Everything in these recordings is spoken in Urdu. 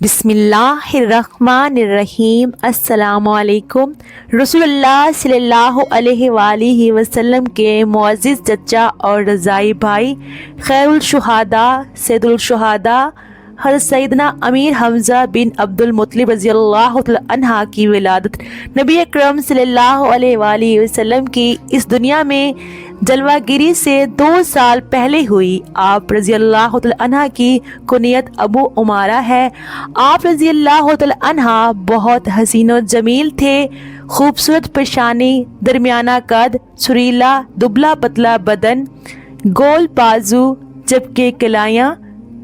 بسم اللہ الرحمن الرحیم۔ السلام علیکم۔ رسول اللہ صلی اللہ علیہ وآلہ وسلم کے معزز چچا اور رضائی بھائی، خیر الشہداء، سید الشہداء حضرت سیدنا امیر حمزہ بن عبد المطلب رضی اللہ عنہ کی ولادت نبی اکرم صلی اللہ علیہ وآلہ وسلم کی اس دنیا میں جلوہ گیری سے 2 سال پہلے ہوئی۔ آپ رضی اللہ عنہ کی کنیت ابو عمارہ ہے۔ آپ رضی اللہ عنہ بہت حسین و جمیل تھے۔ خوبصورت پیشانی، درمیانہ قد، سریلا دبلا پتلا بدن، گول بازو، جبکہ کلائیاں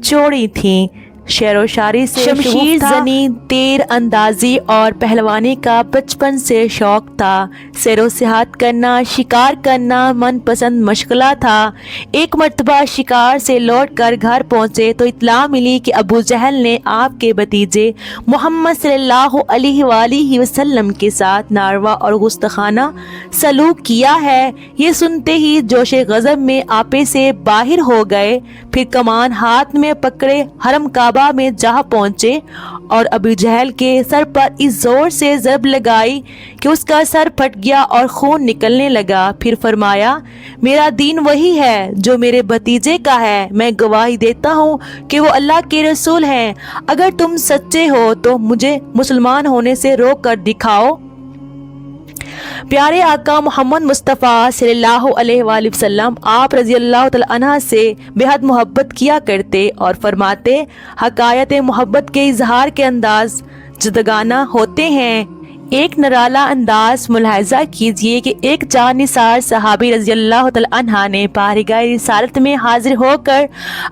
چوڑی تھیں۔ شعر و شاعری سے شمشیر زنی، تیر اندازی اور پہلوانی کا بچپن سے شوق تھا۔ سیر و سیاحت کرنا، شکار کرنا من پسند مشغلہ تھا۔ ایک مرتبہ شکار سے لوٹ کر گھر پہنچے تو اطلاع ملی کہ ابو جہل نے آپ کے بھتیجے محمد صلی اللہ علیہ وآلہ وسلم کے ساتھ ناروا اور گستاخانہ سلوک کیا ہے۔ یہ سنتے ہی جوش غضب میں آپے سے باہر ہو گئے، پھر کمان ہاتھ میں پکڑے حرم کعبہ میں جا پہنچے اور ابو جہل کے سر پر اس زور سے ضرب لگائی کہ اس کا سر پھٹ گیا اور خون نکلنے لگا۔ پھر فرمایا، میرا دین وہی ہے جو میرے بھتیجے کا ہے۔ میں گواہی دیتا ہوں کہ وہ اللہ کے رسول ہیں۔ اگر تم سچے ہو تو مجھے مسلمان ہونے سے روک کر دکھاؤ۔ پیارے آقا محمد مصطفیٰ صلی اللہ علیہ وآلہ وسلم آپ رضی اللہ تعالی عنہ سے بے حد محبت کیا کرتے اور فرماتے، حقائق محبت کے اظہار کے انداز جداگانہ ہوتے ہیں۔ ایک نرالا انداز ملاحظہ کیجئے کہ ایک جانثار صحابی رضی اللہ تعالی عنہ نے بارگاہ رسالت میں حاضر ہو کر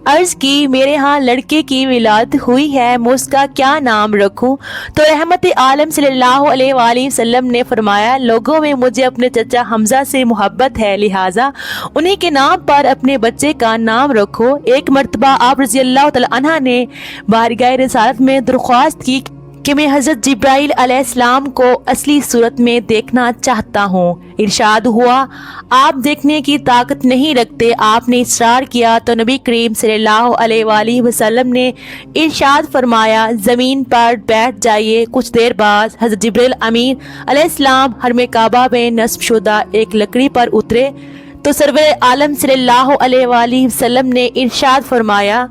عرض کی، میرے ہاں لڑکے کی ولادت ہوئی ہے، میں اس کا کیا نام رکھوں؟ تو رحمت عالم صلی اللہ علیہ وآلہ وسلم نے فرمایا، لوگوں میں مجھے اپنے چچا حمزہ سے محبت ہے، لہٰذا انہی کے نام پر اپنے بچے کا نام رکھو۔ ایک مرتبہ آپ رضی اللہ تعالی عنہ نے بارگاہ رسالت میں درخواست کی کہ میں حضرت جبرائیل علیہ السلام کو اصلی صورت میں دیکھنا چاہتا ہوں۔ ارشاد ہوا، آپ دیکھنے کی طاقت نہیں رکھتے۔ آپ نے اصرار کیا تو نبی کریم صلی اللہ علیہ وآلہ وسلم نے ارشاد فرمایا، زمین پر بیٹھ جائیے۔ کچھ دیر بعد حضرت جبرائیل امین علیہ السلام حرم کعبہ میں نصب شدہ ایک لکڑی پر اترے تو سرور عالم صلی اللہ علیہ وآلہ وسلم نے ارشاد فرمایا،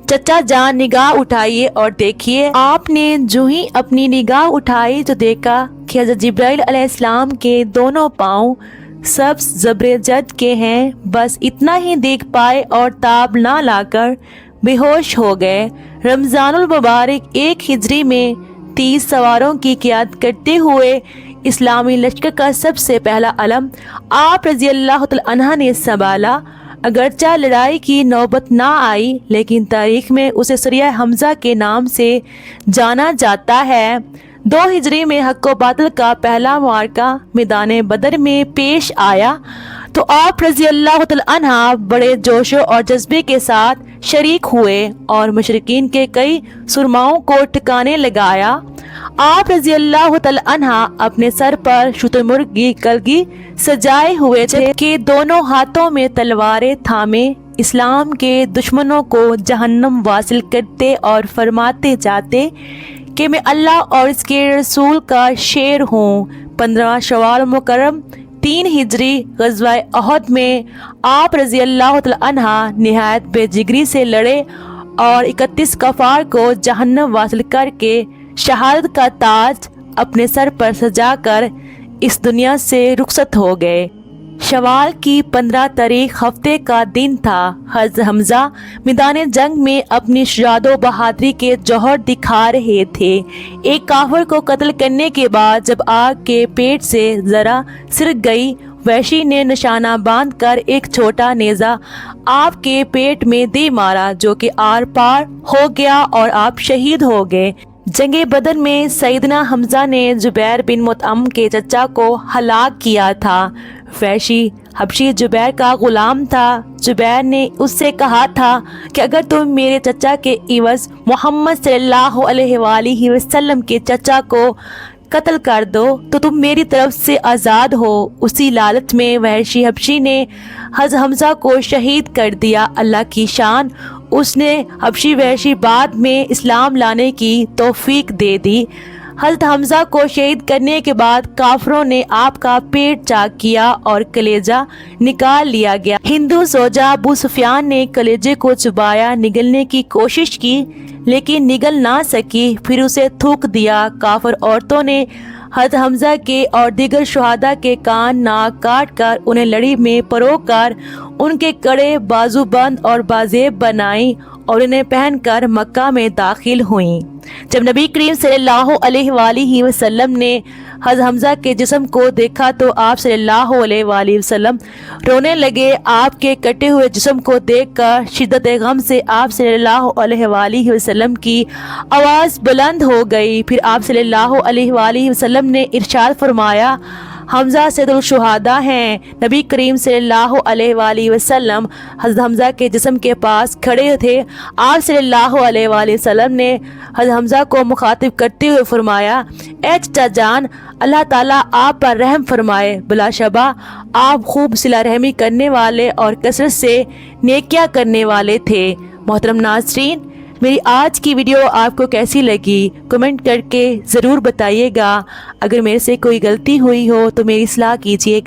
چچا جان نگاہ اٹھائیے اور دیکھیے۔ آپ نے جو ہی اپنی نگاہ اٹھائی تو دیکھا کہ حضرت جبرائیل علیہ السلام کے دونوں پاؤں سبز زبر جد کے ہیں۔ بس اتنا ہی دیکھ پائے اور تاب نہ لا کر بے ہوش ہو گئے۔ رمضان المبارک 1 ہجری میں 30 سواروں کی قیادت کرتے ہوئے اسلامی لشکر کا سب سے پہلا علم آپ رضی اللہ تعالی عنہ نے سنبھالا۔ اگرچہ لڑائی کی نوبت نہ آئی لیکن تاریخ میں اسے سریہ حمزہ کے نام سے جانا جاتا ہے۔ 2 ہجری میں حق و باطل کا پہلا معرکہ میدان بدر میں پیش آیا تو آپ رضی اللہ تعالی عنہ بڑے جوش اور جذبے کے ساتھ شریک ہوئے اور مشرکین کے کئی سرماؤں کو ٹھکانے لگایا۔ آپ رضی اللہ تعالی عنہ اپنے سر پر شترمرغ کی کلگی سجائے ہوئے تھے کہ دونوں ہاتھوں میں تلواریں تھامے اسلام کے دشمنوں کو جہنم واصل کرتے اور فرماتے جاتے کہ میں اللہ اور اس کے رسول کا شیر ہوں۔ 15 شوال مکرم 3 ہجری غزوہ احد میں آپ رضی اللہ تعالی عنہ نہایت بے جگری سے لڑے اور 31 کفار کو جہنم واصل کر کے شہادت کا تاج اپنے سر پر سجا کر اس دنیا سے رخصت ہو گئے۔ شوال کی 15 تاریخ ہفتے کا دن تھا۔ حضرت حمزہ میدان جنگ میں اپنی شجاعت و بہادری کے جوہر دکھا رہے تھے۔ ایک کافر کو قتل کرنے کے بعد جب آگ کے پیٹ سے ذرا سرک گئی، وحشی نے نشانہ باندھ کر ایک چھوٹا نیزہ آپ کے پیٹ میں دے مارا جو کہ آر پار ہو گیا اور آپ شہید ہو گئے۔ جنگ بدر میں سیدنا حمزہ نے زبیر بن مطعم کے چچا کو ہلاک کیا تھا۔ وحشی حبشی زبیر کا غلام تھا۔ زبیر نے اس سے کہا تھا کہ اگر تم میرے چچا کے عوض محمد صلی اللہ علیہ وآلہ وسلم کے چچا کو قتل کر دو تو تم میری طرف سے آزاد ہو۔ اسی لالچ میں وحشی حبشی نے حضرت حمزہ کو شہید کر دیا۔ اللہ کی شان اس نے حبشی وحشی بعد میں اسلام لانے کی توفیق دے دی۔ حضرت حمزہ کو شہید کرنے کے بعد کافروں نے آپ کا پیٹ چاک کیا اور کلیجہ نکال لیا گیا۔ ہندو سوجا ابو سفیان نے کلیجے کو چبایا، نگلنے کی کوشش کی لیکن نگل نہ سکی، پھر اسے تھوک دیا۔ کافر عورتوں نے حضرت حمزہ کے اور دیگر شہداء کے کان ناک کاٹ کر انہیں لڑی میں پرو کر ان کے کڑے بازو بند اور بازیب بنائیں اور انہیں پہن کر مکہ میں داخل ہوئیں۔ جب نبی کریم صلی اللہ علیہ وآلہ وسلم نے حضرت حمزہ کے جسم کو دیکھا تو آپ صلی اللہ علیہ وآلہ وسلم رونے لگے۔ آپ کے کٹے ہوئے جسم کو دیکھ کر شدت غم سے آپ صلی اللہ علیہ وآلہ وسلم کی آواز بلند ہو گئی۔ پھر آپ صلی اللہ علیہ وآلہ وسلم نے ارشاد فرمایا، حمزہ سید الشہداء ہیں۔ نبی کریم صلی اللہ علیہ وآلہ وسلم حضرت حمزہ کے جسم کے پاس کھڑے تھے۔ آپ صلی اللہ علیہ وآلہ وسلم نے حضرت حمزہ کو مخاطب کرتے ہوئے فرمایا، اے چچا جان، اللہ تعالیٰ آپ پر رحم فرمائے۔ بلا شبہ آپ خوب صلہ رحمی کرنے والے اور کثرت سے نیکیاں کرنے والے تھے۔ محترم ناظرین، میری آج کی ویڈیو آپ کو کیسی لگی کمنٹ کر کے ضرور بتائیے گا۔ اگر میرے سے کوئی غلطی ہوئی ہو تو میری اصلاح کیجیے گا۔